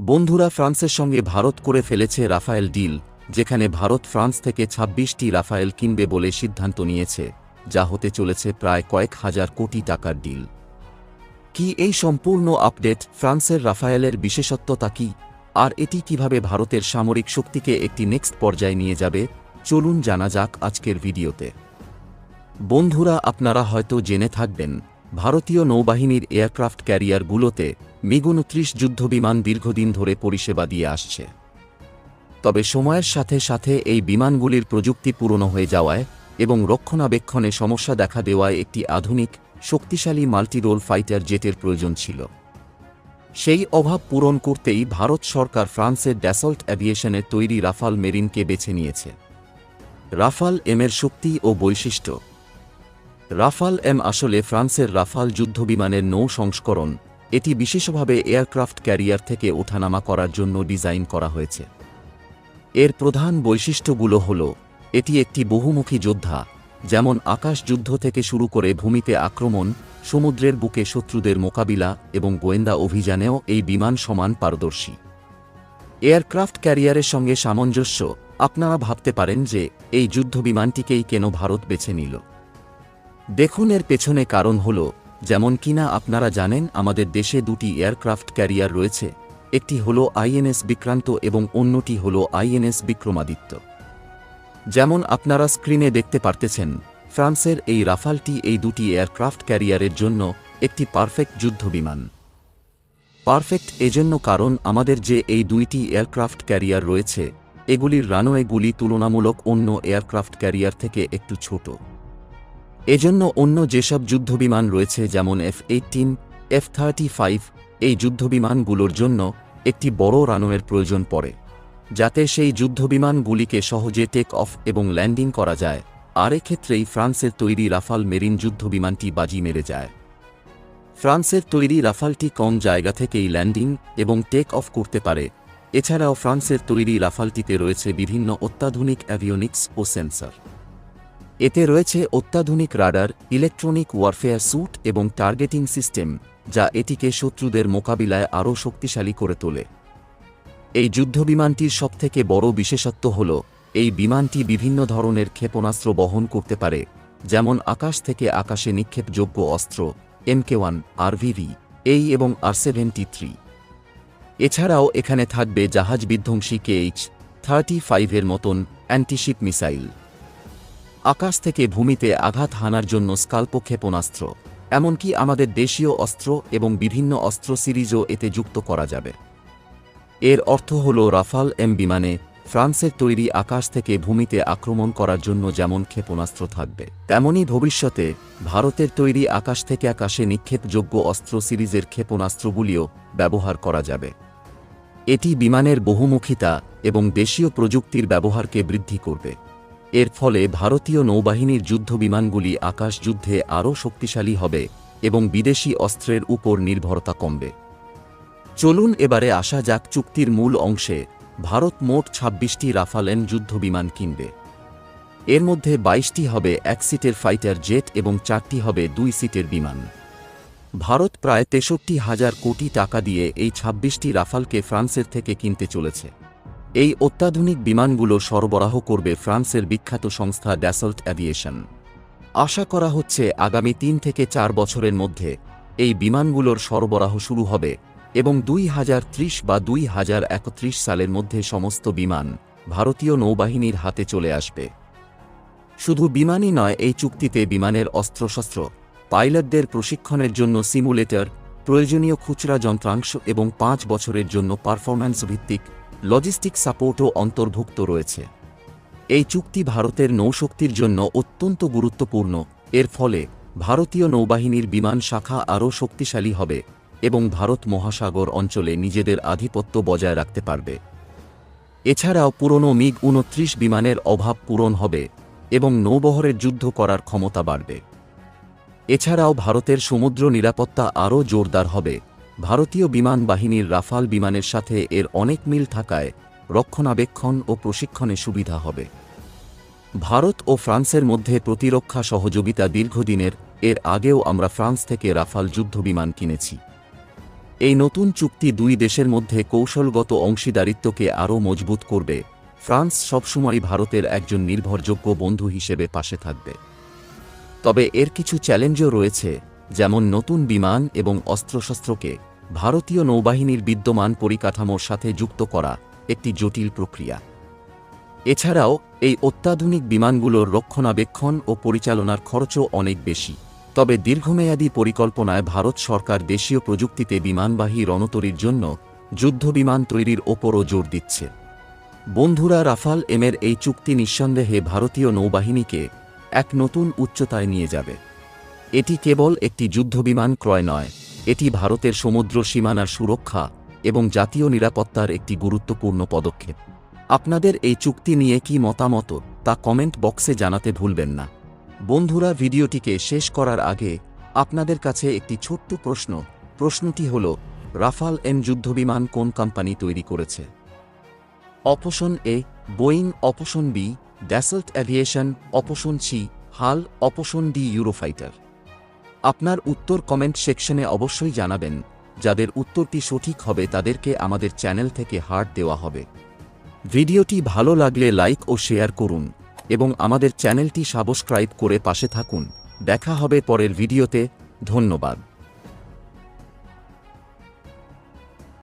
বন্ধুরা, ফ্রান্সের সঙ্গে ভারত করে ফেলেছে রাফায়েল ডিল, যেখানে ভারত ফ্রান্স থেকে ২৬টি রাফায়েল কিনবে বলে সিদ্ধান্ত নিয়েছে, যা হতে চলেছে প্রায় কয়েক হাজার কোটি টাকার ডিল। কি এই সম্পূর্ণ আপডেট? ফ্রান্সের রাফায়েলের বিশেষত্বতা কি, আর এটি কিভাবে ভারতের সামরিক শক্তিকে একটি নেক্সট পর্যায়ে নিয়ে যাবে, চলুন জানা যাক আজকের ভিডিওতে। বন্ধুরা, আপনারা হয়তো জেনে থাকবেন, ভারতীয় নৌবাহিনীর এয়ারক্রাফট ক্যারিয়ারগুলোতে মিগ-29 যুদ্ধবিমান দীর্ঘদিন ধরে পরিষেবা দিয়ে আসছে। তবে সময়ের সাথে সাথে এই বিমানগুলির প্রযুক্তি পুরনো হয়ে যাওয়ায় এবং রক্ষণাবেক্ষণে সমস্যা দেখা দেওয়ায় একটি আধুনিক, শক্তিশালী মাল্টিরোল ফাইটার জেটের প্রয়োজন ছিল। সেই অভাব পূরণ করতেই ভারত সরকার ফ্রান্সের ড্যাসল্ট অ্যাভিয়েশনের তৈরি রাফাল মেরিনকে বেছে নিয়েছে। রাফাল এমের শক্তি ও বৈশিষ্ট্য। রাফাল এম আসলে ফ্রান্সের রাফাল যুদ্ধবিমানের নৌ সংস্করণ। এটি বিশেষভাবে এয়ারক্রাফট ক্যারিয়ার থেকে ওঠানামা করার জন্য ডিজাইন করা হয়েছে। এর প্রধান বৈশিষ্ট্যগুলো হল, এটি একটি বহুমুখী যোদ্ধা, যেমন আকাশ যুদ্ধ থেকে শুরু করে ভূমিতে আক্রমণ, সমুদ্রের বুকে শত্রুদের মোকাবিলা এবং গোয়েন্দা অভিযানেও এই বিমান সমান পারদর্শী। এয়ারক্রাফট ক্যারিয়ারের সঙ্গে সামঞ্জস্য। আপনারা ভাবতে পারেন যে এই যুদ্ধবিমানটিকেই কেন ভারত বেছে নিল। দেখুন, এর পেছনে কারণ হল, যেমন কিনা আপনারা জানেন, আমাদের দেশে দুটি এয়ারক্রাফট ক্যারিয়ার রয়েছে। একটি হল আইএনএস বিক্রান্ত এবং অন্যটি হল আইএনএস বিক্রমাদিত্য। যেমন আপনারা স্ক্রিনে দেখতে পারতেছেন, ফ্রান্সের এই রাফালটি এই দুটি এয়ারক্রাফট ক্যারিয়ারের জন্য একটি পারফেক্ট যুদ্ধবিমান। পারফেক্ট এজন্য কারণ আমাদের যে এই দুইটি এয়ারক্রাফট ক্যারিয়ার রয়েছে, এগুলির রানওয়েগুলি তুলনামূলক অন্য এয়ারক্রাফট ক্যারিয়ার থেকে একটু ছোট। এজন্য অন্য যেসব যুদ্ধবিমান রয়েছে, যেমন F-18, F-35, এই যুদ্ধবিমানগুলোর জন্য একটি বড় রানওয়ের প্রয়োজন পড়ে, যাতে সেই যুদ্ধবিমানগুলিকে সহজে টেক অফ এবং ল্যান্ডিং করা যায়। আর এক্ষেত্রেই ফ্রান্সের তৈরি রাফাল মেরিন যুদ্ধবিমানটি বাজি মেরে যায়। ফ্রান্সের তৈরি রাফালটি কম জায়গা থেকেই ল্যান্ডিং এবং টেক অফ করতে পারে। এছাড়াও ফ্রান্সের তৈরি রাফালটিতে রয়েছে বিভিন্ন অত্যাধুনিক অ্যাভিওনিক্স ও সেন্সর। এতে রয়েছে অত্যাধুনিক রাডার, ইলেকট্রনিক ওয়ারফেয়ার স্যুট এবং টার্গেটিং সিস্টেম, যা এটিকে শত্রুদের মোকাবিলায় আরও শক্তিশালী করে তোলে। এই যুদ্ধবিমানটির সবথেকে বড় বিশেষত্ব হল, এই বিমানটি বিভিন্ন ধরনের ক্ষেপণাস্ত্র বহন করতে পারে, যেমন আকাশ থেকে আকাশে নিক্ষেপযোগ্য অস্ত্র, MK1, RVV, এই এবং R-73। এছাড়াও এখানে থাকবে জাহাজ বিধ্বংসী KH-35 এর মতন অ্যান্টিশিপ মিসাইল, আকাশ থেকে ভূমিতে আঘাত হানার জন্য স্কাল্প ক্ষেপণাস্ত্র, এমনকি আমাদের দেশীয় অস্ত্র এবং বিভিন্ন অস্ত্র সিরিজও এতে যুক্ত করা যাবে। এর অর্থ হল, রাফাল এম বিমানে ফ্রান্সের তৈরি আকাশ থেকে ভূমিতে আক্রমণ করার জন্য যেমন ক্ষেপণাস্ত্র থাকবে, তেমনি ভবিষ্যতে ভারতের তৈরি আকাশ থেকে আকাশে নিক্ষেপযোগ্য অস্ত্র সিরিজের ক্ষেপণাস্ত্রগুলিও ব্যবহার করা যাবে। এটি বিমানের বহুমুখিতা এবং দেশীয় প্রযুক্তির ব্যবহারকে বৃদ্ধি করবে। এর ফলে ভারতীয় নৌবাহিনীর যুদ্ধবিমানগুলি আকাশ যুদ্ধে আরও শক্তিশালী হবে এবং বিদেশি অস্ত্রের উপর নির্ভরতা কমবে। চলুন এবারে আসা যাক চুক্তির মূল অংশে। ভারত মোট ২৬টি রাফাল এম যুদ্ধবিমান কিনবে। এর মধ্যে ২২টি হবে এক সিটের ফাইটার জেট এবং ৪টি হবে ২ সিটের বিমান। ভারত প্রায় ৬৩,০০০ কোটি টাকা দিয়ে এই ২৬টি রাফালকে ফ্রান্সের থেকে কিনতে চলেছে। এই অত্যাধুনিক বিমানগুলো সরবরাহ করবে ফ্রান্সের বিখ্যাত সংস্থা ড্যাসল্ট অ্যাভিয়েশন। আশা করা হচ্ছে আগামী ৩ থেকে ৪ বছরের মধ্যে এই বিমানগুলোর সরবরাহ শুরু হবে এবং ২০৩০ বা ২০৩১ সালের মধ্যে সমস্ত বিমান ভারতীয় নৌবাহিনীর হাতে চলে আসবে। শুধু বিমানই নয়, এই চুক্তিতে বিমানের অস্ত্রশস্ত্র, পাইলটদের প্রশিক্ষণের জন্য সিমুলেটর, প্রয়োজনীয় খুচরা যন্ত্রাংশ এবং ৫ বছরের জন্য পারফরম্যান্স ভিত্তিক লজিস্টিক সাপোর্টও অন্তর্ভুক্ত রয়েছে। এই চুক্তি ভারতের নৌশক্তির জন্য অত্যন্ত গুরুত্বপূর্ণ। এর ফলে ভারতীয় নৌবাহিনীর বিমান শাখা আরও শক্তিশালী হবে এবং ভারত মহাসাগর অঞ্চলে নিজেদের আধিপত্য বজায় রাখতে পারবে। এছাড়াও পুরনো মিগ-29 বিমানের অভাব পূরণ হবে এবং নৌবহরের যুদ্ধ করার ক্ষমতা বাড়বে। এছাড়াও ভারতের সমুদ্র নিরাপত্তা আরও জোরদার হবে। ভারতীয় বিমান বাহিনীর রাফাল বিমানের সাথে এর অনেক মিল থাকায় রক্ষণাবেক্ষণ ও প্রশিক্ষণে সুবিধা হবে। ভারত ও ফ্রান্সের মধ্যে প্রতিরক্ষা সহযোগিতা দীর্ঘদিনের। এর আগেও আমরা ফ্রান্স থেকে রাফাল যুদ্ধবিমান কিনেছি। এই নতুন চুক্তি দুই দেশের মধ্যে কৌশলগত অংশীদারিত্বকে আরও মজবুত করবে। ফ্রান্স সবসময় ভারতের একজন নির্ভরযোগ্য বন্ধু হিসেবে পাশে থাকবে। তবে এর কিছু চ্যালেঞ্জও রয়েছে, যেমন নতুন বিমান এবং অস্ত্রশস্ত্রকে ভারতীয় নৌবাহিনীর বিদ্যমান পরিকাঠামোর সাথে যুক্ত করা একটি জটিল প্রক্রিয়া। এছাড়াও এই অত্যাধুনিক বিমানগুলোর রক্ষণাবেক্ষণ ও পরিচালনার খরচও অনেক বেশি। তবে দীর্ঘমেয়াদী পরিকল্পনায় ভারত সরকার দেশীয় প্রযুক্তিতে বিমানবাহী রণতরীর জন্য যুদ্ধবিমান তৈরির ওপরও জোর দিচ্ছে। বন্ধুরা, রাফাল এমের এই চুক্তি নিঃসন্দেহে ভারতীয় নৌবাহিনীকে এক নতুন উচ্চতায় নিয়ে যাবে। এটি কেবল একটি যুদ্ধবিমান ক্রয় নয়, এটি ভারতের সমুদ্র সীমানার সুরক্ষা এবং জাতীয় নিরাপত্তার একটি গুরুত্বপূর্ণ পদক্ষেপ। আপনাদের এই চুক্তি নিয়ে কি মতামত তা কমেন্ট বক্সে জানাতে ভুলবেন না। বন্ধুরা, ভিডিওটিকে শেষ করার আগে আপনাদের কাছে একটি ছোট্ট প্রশ্নটি হল, রাফাল এম যুদ্ধবিমান কোন কোম্পানি তৈরি করেছে? Option A Boeing, option B Dassault aviation, option C HAL, option D Eurofighter. আপনার উত্তর কমেন্ট সেকশনে অবশ্যই জানাবেন। যাদের উত্তরটি সঠিক হবে তাদেরকে আমাদের চ্যানেল থেকে হার্ট দেওয়া হবে। ভিডিওটি ভালো লাগলে লাইক ও শেয়ার করুন এবং আমাদের চ্যানেলটি সাবস্ক্রাইব করে পাশে থাকুন। দেখা হবে পরের ভিডিওতে। ধন্যবাদ।